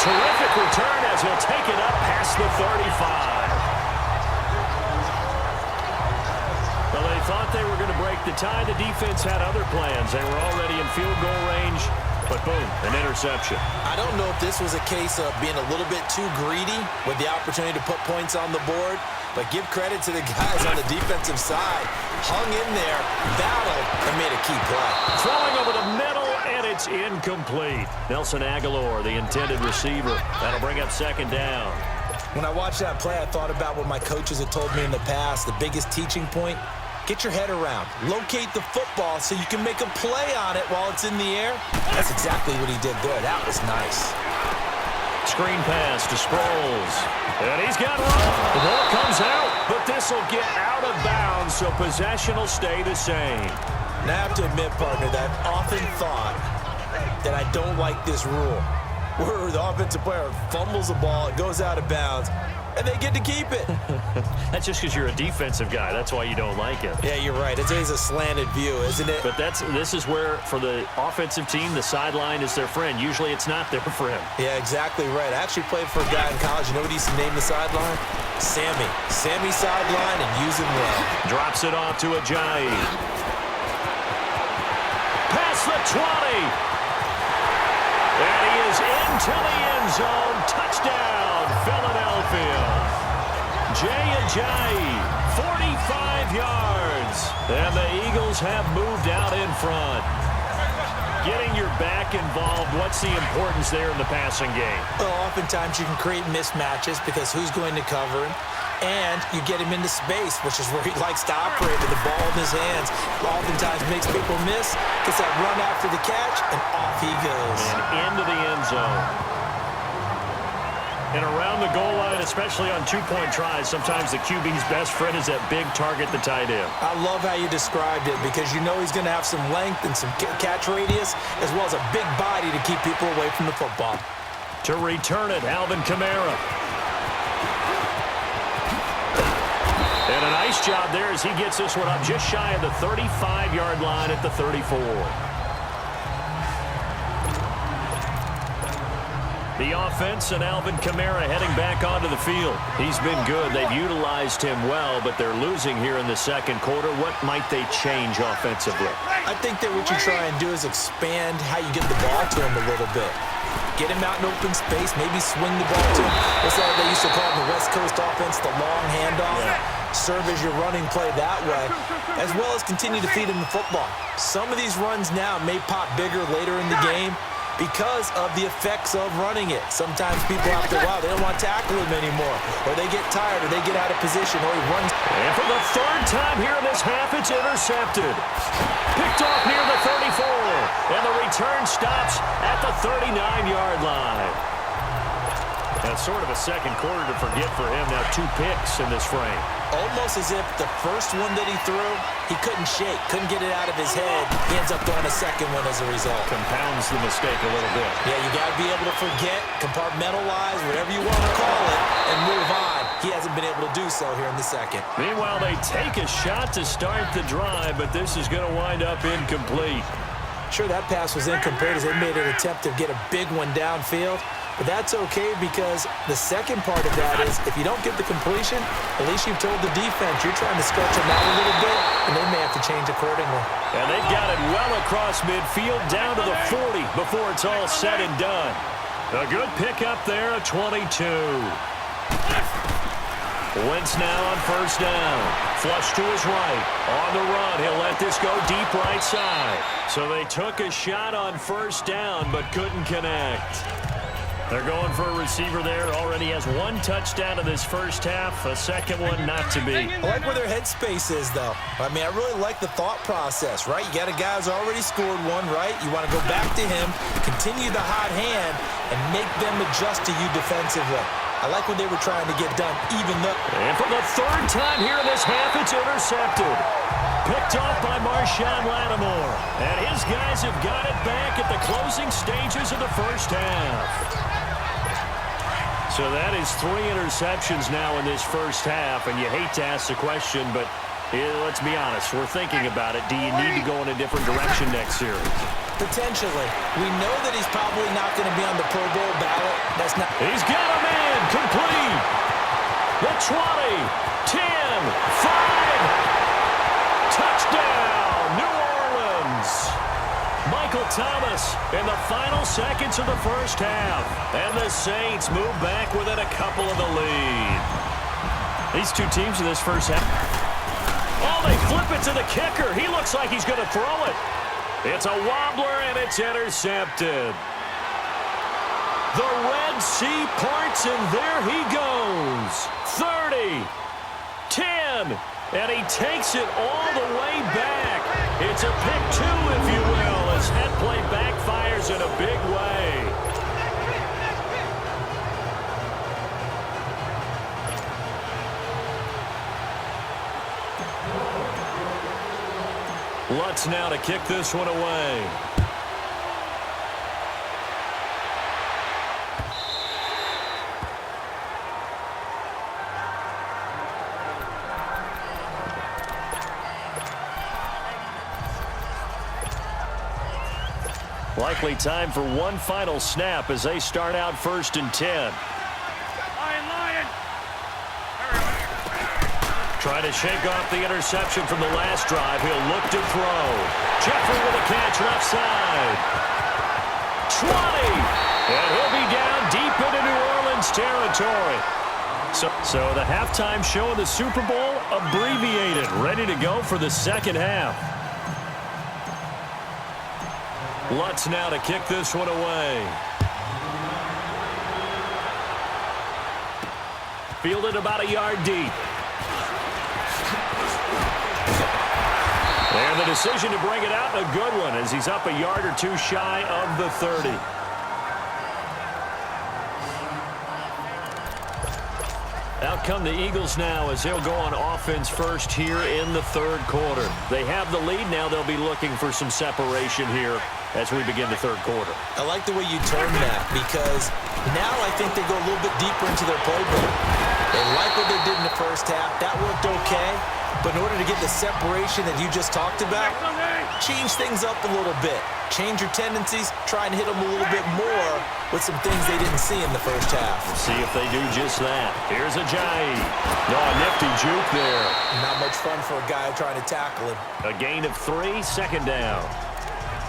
terrific return as he'll take it up past the 35. Well, they thought they were going to break the tie. The defense had other plans. They were already in field goal range, but boom, an interception. I don't know if this was a case of being a little bit too greedy with the opportunity to put points on the board, but give credit to the guys on the defensive side. Hung in there, battled, and made a key play. Throwing over the middle, and it's incomplete. Nelson Aguilar, the intended receiver. That'll bring up second down. When I watched that play, I thought about what my coaches had told me in the past. The biggest teaching point, get your head around. Locate the football so you can make a play on it while it's in the air. That's exactly what he did there. That was nice. Screen pass to Sproles. And he's got room. The ball comes out, but this will get out of bounds, so possession will stay the same. And I have to admit, partner, that I've often thought that I don't like this rule, where the offensive player fumbles the ball, it goes out of bounds, and they get to keep it. That's just because you're a defensive guy. That's why you don't like it. Yeah, you're right. It's always a slanted view, isn't it? But this is where, for the offensive team, the sideline is their friend. Usually it's not their friend. Yeah, exactly right. I actually played for a guy in college. You know what he used to name the sideline? Sammy. Sammy sideline, and use him well. Drops it off to Ajayi. Past the 20. And he is into the end zone. Touchdown, Philadelphia. Jay Ajayi, 45 yards. And the Eagles have moved out in front. Getting your back involved, what's the importance there in the passing game? Well, oftentimes you can create mismatches because who's going to cover him? And you get him into space, which is where he likes to operate with the ball in his hands. Oftentimes makes people miss, gets that run after the catch, and off he goes. And into the end zone. And around the goal line, especially on two-point tries, sometimes the QB's best friend is that big target, the tight end. I love how you described it because you know he's going to have some length and some catch radius, as well as a big body to keep people away from the football. To return it, Alvin Kamara. And a nice job there as he gets this one up just shy of the 35-yard line at the 34. The offense and Alvin Kamara heading back onto the field. He's been good. They've utilized him well, but they're losing here in the second quarter. What might they change offensively? I think that what you try and do is expand how you get the ball to him a little bit. Get him out in open space, maybe swing the ball to him. What's that they used to call in the West Coast offense, the long handoff? Yeah. Serve as your running play that way, as well as continue to feed him the football. Some of these runs now may pop bigger later in the game because of the effects of running it. Sometimes people after a while, they don't want to tackle him anymore, or they get tired, or they get out of position, or he runs. And for the third time here in this half, it's intercepted. Picked off near the 34, and the return stops at the 39-yard line. That's sort of a second quarter to forget for him. Now 2 picks in this frame. Almost as if the first one that he threw, he couldn't shake, couldn't get it out of his head. He ends up throwing a second one as a result. Compounds the mistake a little bit. Yeah, you got to be able to forget, compartmentalize, whatever you want to call it, and move on. He hasn't been able to do so here in the second. Meanwhile, they take a shot to start the drive, but this is going to wind up incomplete. Sure, that pass was incomplete as they made an attempt to get a big one downfield. But that's okay because the second part of that is if you don't get the completion, at least you've told the defense you're trying to stretch them out a little bit, and they may have to change accordingly. And they've got it well across midfield down to the 40 before it's all said and done. A good pickup there, a 22. Wentz now on first down. Flush to his right. On the run, he'll let this go deep right side. So they took a shot on first down but couldn't connect. They're going for a receiver there. Already has 1 touchdown in this first half. A second one not to be. I like where their headspace is, though. I mean, I really like the thought process, right? You got a guy who's already scored one, right? You want to go back to him, continue the hot hand, and make them adjust to you defensively. I like what they were trying to get done, even though. And for the third time here in this half, it's intercepted. Picked off by Marshawn Lattimore. And his guys have got it back at the closing stages of the first half. So that is 3 interceptions now in this first half, and you hate to ask the question, but let's be honest, we're thinking about it. Do you need to go in a different direction next series? Potentially. We know that he's probably not going to be on the Pro Bowl ballot. That's not. He's got a man complete. The 20, 10, 5. Touchdown, New Orleans. Michael Thomas in the final seconds of the first half. And the Saints move back within a couple of the lead. These two teams in this first half. Oh, they flip it to the kicker. He looks like he's going to throw it. It's a wobbler, and it's intercepted. The Red Sea parts, and there he goes. 30, 10, and he takes it all the way back. It's a pick two, if you will, as that play backfires in a big way. Lutz now to kick this one away. Likely time for one final snap as they start out 1st and 10. Trying to shake off the interception from the last drive. He'll look to throw. Jeffrey with a catch left side. 20. And he'll be down deep into New Orleans territory. So the halftime show of the Super Bowl abbreviated. Ready to go for the second half. Lutz now to kick this one away. Fielded about a yard deep. And the decision to bring it out, a good one, as he's up a yard or two shy of the 30. Out come the Eagles now as they'll go on offense first here in the third quarter. They have the lead now. They'll be looking for some separation here as we begin the third quarter. I like the way you term that because now I think they go a little bit deeper into their playbook. They like what they did in the first half. That worked okay. But in order to get the separation that you just talked about, change things up a little bit. Change your tendencies, try and hit them a little bit more with some things they didn't see in the first half. We'll see if they do just that. Here's Ajayi. No, a nifty juke there. Not much fun for a guy trying to tackle him. A gain of 3, second down.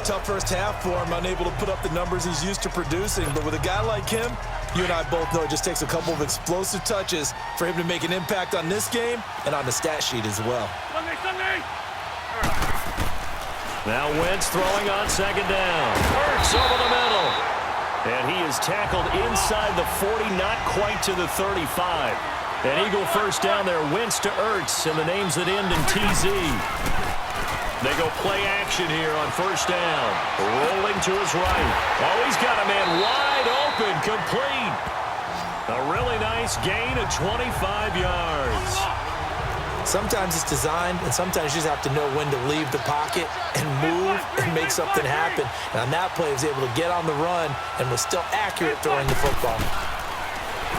Tough first half for him, unable to put up the numbers he's used to producing. But with a guy like him, you and I both know it just takes a couple of explosive touches for him to make an impact on this game and on the stat sheet as well. Now Wentz throwing on second down. Hurts over the middle. And he is tackled inside the 40, not quite to the 35. An Eagle first down there. Wentz to Ertz, and the names that end in TZ. They go play action here on first down. Rolling to his right. Oh, he's got a man wide open, complete. A really nice gain of 25 yards. Sometimes it's designed, and sometimes you just have to know when to leave the pocket and move and make something happen. And on that play, he was able to get on the run and was still accurate throwing the football.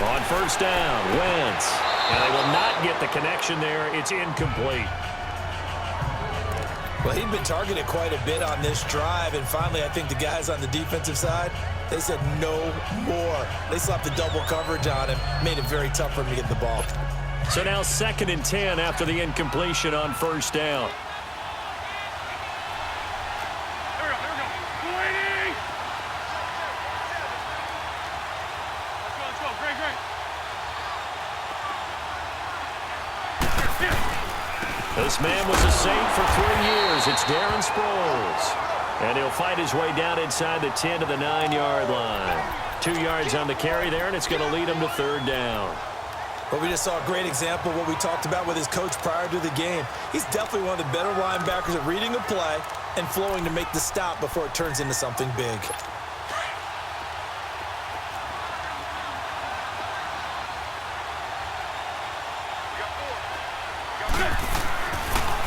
On first down, Wentz. And they will not get the connection there. It's incomplete. Well, he'd been targeted quite a bit on this drive, and finally I think the guys on the defensive side, they said no more. They slapped the double coverage on him, made it very tough for him to get the ball. So now 2nd and 10 after the incompletion on first down. Here we go. Waiting. Let's go. Great. This man was a Saint for 3 years. It's Darren Sproles. And he'll fight his way down inside the 10 to the 9-yard line. 2 yards on the carry there, and it's going to lead him to third down. But we just saw a great example of what we talked about with his coach prior to the game. He's definitely one of the better linebackers at reading a play and flowing to make the stop before it turns into something big.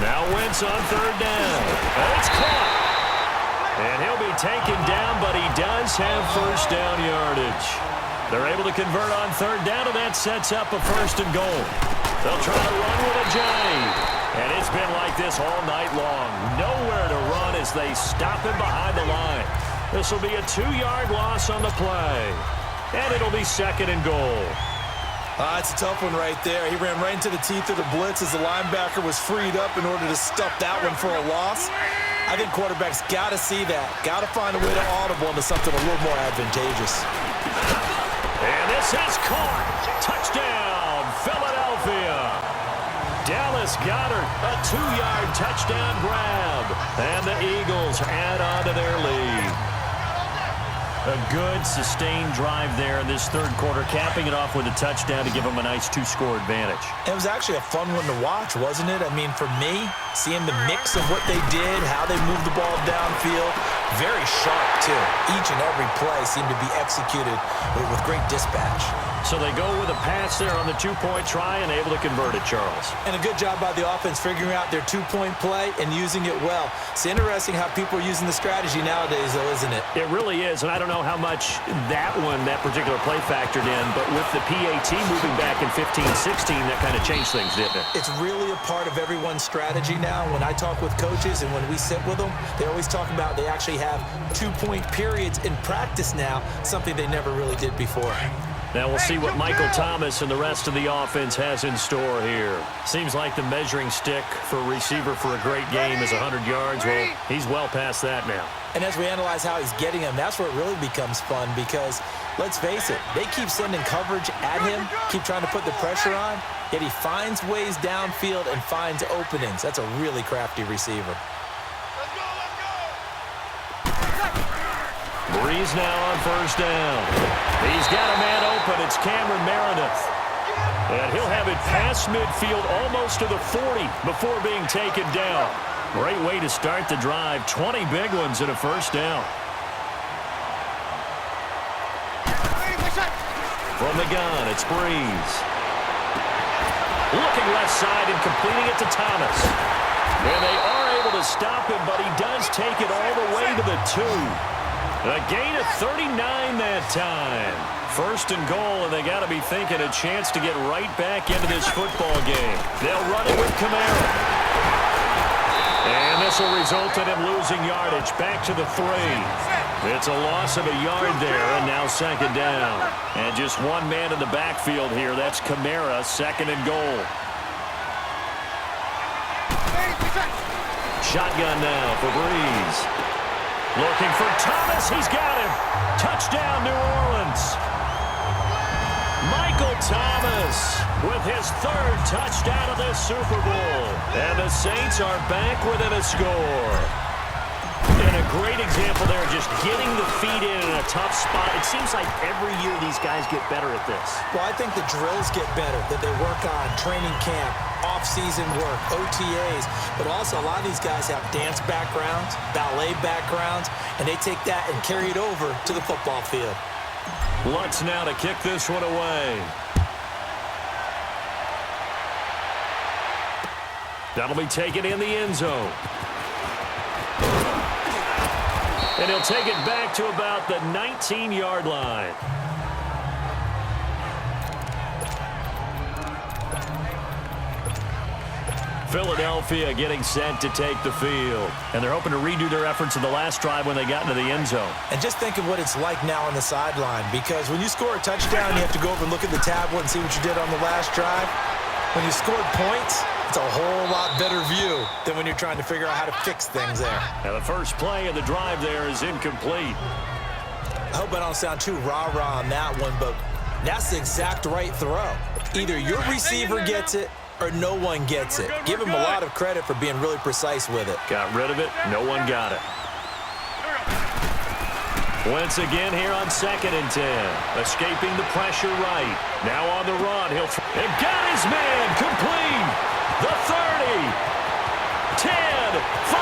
Now Wentz on third down. And it's caught. And he'll be taken down, but he does have first down yardage. They're able to convert on third down, and that sets up a 1st and goal. They'll try to run with Ajayi. And it's been like this all night long. Nowhere to run as as they stop him behind the line. This will be a 2-yard loss on the play. And it'll be 2nd and goal. It's a tough one right there. He ran right into the teeth of the blitz as the linebacker was freed up in order to stuff that one for a loss. I think quarterbacks got to see that. Got to find a way to audible into something a little more advantageous. And this is caught. Touchdown, Philadelphia. Dallas Goedert, a 2-yard touchdown grab. And the Eagles add on to their lead. A good, sustained drive there in this third quarter, capping it off with a touchdown to give them a nice 2-score advantage. It was actually a fun one to watch, wasn't it? I mean, for me, seeing the mix of what they did, how they moved the ball downfield, very sharp, too. Each and every play seemed to be executed with great dispatch. So they go with a pass there on the 2-point try and able to convert it, Charles. And a good job by the offense figuring out their 2-point play and using it well. It's interesting how people are using the strategy nowadays, though, isn't it? It really is, and I don't know how much that particular play factored in, but with the PAT moving back in 15-16, that kind of changed things, didn't it? It's really a part of everyone's strategy now. When I talk with coaches and when we sit with them, they always talk about they actually have 2-point periods in practice now, something they never really did before. Now we'll see what Michael Thomas and the rest of the offense has in store here. Seems like the measuring stick for a receiver for a great game is 100 yards. Well, he's well past that now. And as we analyze how he's getting them, that's where it really becomes fun because, let's face it, they keep sending coverage at him, keep trying to put the pressure on, yet he finds ways downfield and finds openings. That's a really crafty receiver. Breeze now on first down. He's got a man open. It's Cameron Meredith. And he'll have it past midfield almost to the 40 before being taken down. Great way to start the drive. 20 big ones and a first down. From the gun, it's Breeze. Looking left side and completing it to Thomas. And they are able to stop him, but he does take it all the way to the 2. A gain of 39 that time. First and goal, and they got to be thinking a chance to get right back into this football game. They'll run it with Kamara. And this will result in him losing yardage back to the 3. It's a loss of a yard there, and now 2nd down. And just one man in the backfield here. That's Kamara, 2nd and goal. Shotgun now for Breeze. Looking for Thomas. He's got him. Touchdown, New Orleans. Michael Thomas with his 3rd touchdown of this Super Bowl. And the Saints are back within a score. And a great example there, just getting the feet in a tough spot. It seems like every year these guys get better at this. Well, I think the drills get better, that they work on training camp, off-season work, OTAs, but also a lot of these guys have dance backgrounds, ballet backgrounds, and they take that and carry it over to the football field. Lutz now to kick this one away. That'll be taken in the end zone. And he'll take it back to about the 19-yard line. Philadelphia getting set to take the field. And they're hoping to redo their efforts in the last drive when they got into the end zone. And just think of what it's like now on the sideline, because when you score a touchdown, you have to go over and look at the tablet and see what you did on the last drive. When you scored points, it's a whole lot better view than when you're trying to figure out how to fix things there. Now the first play of the drive there is incomplete. I hope I don't sound too rah-rah on that one, but that's the exact right throw. Either your receiver gets it or no one gets it. Give him a lot of credit for being really precise with it. Got rid of it. No one got it. Once again here on 2nd and 10. Escaping the pressure right. Now on the run. He'll and got his man complete. The 30. 10. 5.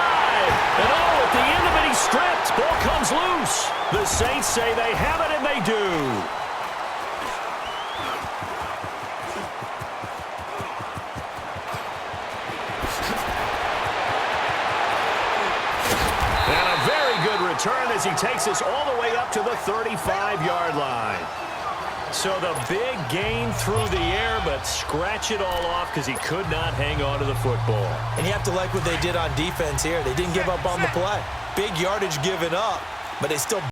And at the end of it, he's stripped. Ball comes loose. The Saints say they have it, and they do. Return as he takes us all the way up to the 35-yard line. So the big gain through the air, but scratch it all off because he could not hang on to the football. And you have to like what they did on defense here. They didn't give up on the play. Big yardage given up, but they still